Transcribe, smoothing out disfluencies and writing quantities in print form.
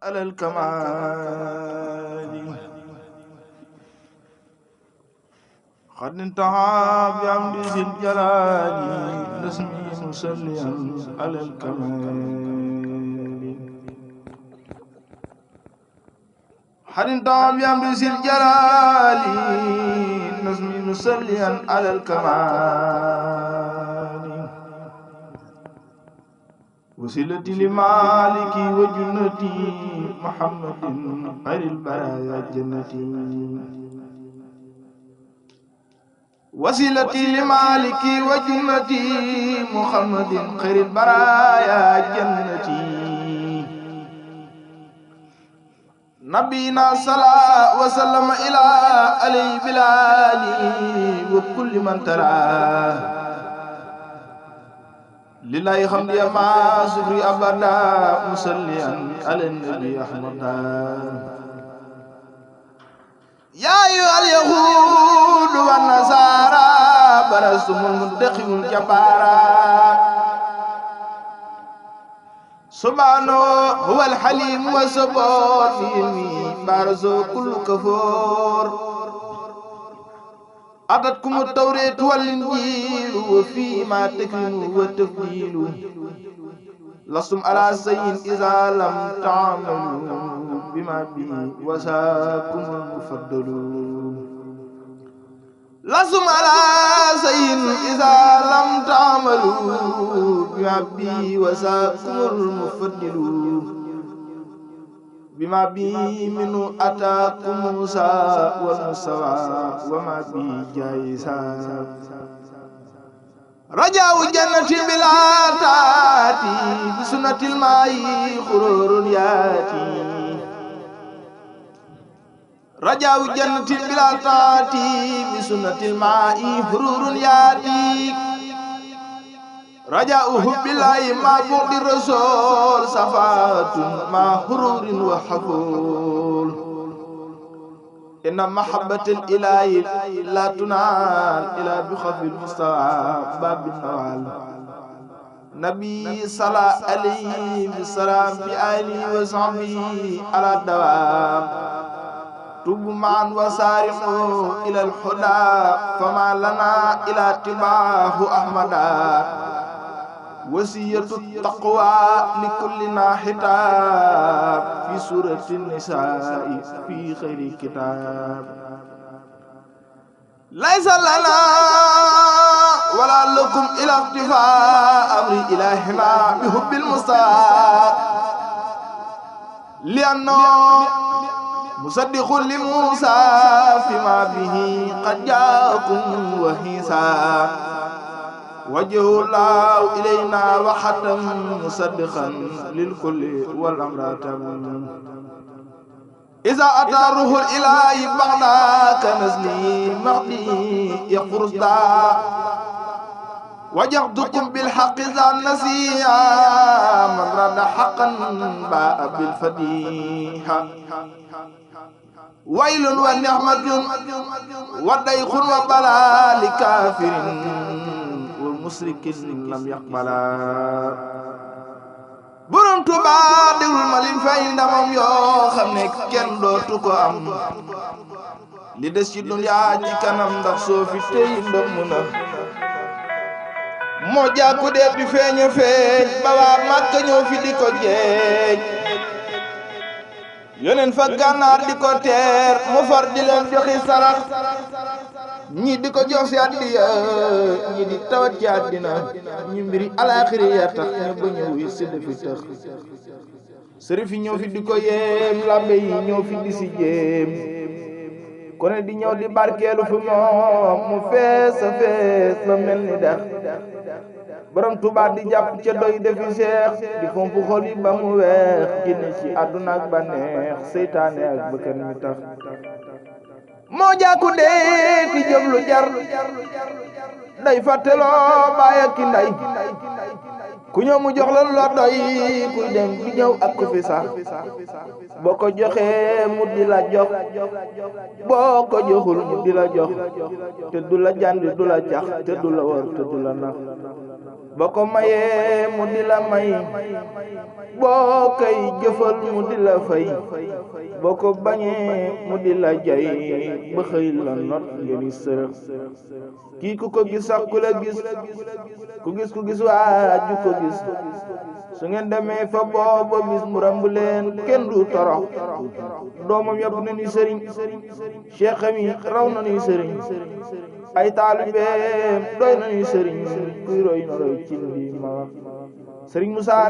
على الكمال قد انتهى بعمد ذي الجلال نسمي مسليا على الكمال قد انتهى بعمد ذي الجلال نسمي مسليا على الكمال وسيلتي لمالكي وجنتي محمد خير البرايا جنتي وسيلتي لمالكي وجنتي محمد خير البرايا جنتي نبينا صلى وسلم إلى علي بلالي وكل من تراه لله حمدي ما سكري أبدا مسليا على النبي أحمد يا أيها اليهود والنصارى برزتم المنتخب الجبارا سبحانه هو الحليم والصبور فيه بارزوا كل كفور أتتكم التوراة والإنجيل وفيما تكرم وتفضيل لستم على شيء إذا لم تعملوا بما به وساكم المفضل لستم على شيء إذا لم تعملوا بما به وساكم المفضل بما به منه أتاكم موسى والمستوى وما به جايسا رجاء جنة بلا تاتي بسنة الماء خرور ياتي رجاء جنة بلا تاتي بسنة الماء خرور ياتي رجاء حب الله ما بعد الرسول صفات ما حرور وحفول إن محبة الإله لا تنال إلا بخف المستوى باب النوال نبي صلى عليه بالسلام بآله وصحبه على الدوام تب معا وسارعوا إلى الهدى فما لنا إلى اتباعه أحمدا وصية التقوى لكلنا حتاب في سورة النساء في خير كتاب ليس لنا ولا لكم إلى اقتفاء أمر إلهنا بحب المصطفى لأنه مصدق لموسى فيما به قد جاءكم وحيسا وجه الله إلينا وحتم مصدقا للكل والأمر تم إذا أتى روح الإله بعدا كنزلي مغدي يقرص دا وجدتكم بالحق ذا النسيا من رد حقا باء بالفديحة ويل ونعمة وضيق وبلاء لكافر ومشرك لم يقبلا borom Tuuba déglu ma lim fay ndamam yoo xam ne kenn dootu ko am li des ci dunya ci kanam ndax soo fi tey ndomm na moo jàkku dee di feeña feeñ ba waa Makka ñëw fi di ko jeeñ yoneen fa gànnaar di ko teer mu far di leen joxi sarax ñi di ko jox si àddiya ñi di tawat ci àddina ñu mbiri alaaxiri ya tax ñu ba ñëw yi si defi tax sërif yi ñëw fi di ko yéem labbe yi ñëw fi di si jéem ku ne di ñëw di barkeelu fu moom mu fees a fees ba mel ni dex borom Tuuba di jàpp ca doy defi seex di fompu xol yi ba mu weex génne ci àdduna ak bànneex seytaane ak bëkkan mi tax moo jàkku dee ki jëf lu jar day fàtteloo baay ak ki nday ku ñëw mu jox la doy kuy dem di ñëw ak ku fi sax boo ko joxee mu di la jox boo ko joxul mu di la jox te du la jàndi du la jax te du la war te du la nax boo ko mayee mu di la may boo koy jëfal mu di la fay boo ko bañee mu di la jay ba xëy la not ngeni sërëx kii ku ko gis sax ku la gis ku gis waaju ko gis su ngeen demee fa booba bis mu ramb leen kenn du torox doomam yëpp na ni sëriñ cheikh mi raw na ni sëriñ ay taalibeem doy na ni sëriñ kuy roy na roy ci lii ma wax sëriñ Musaa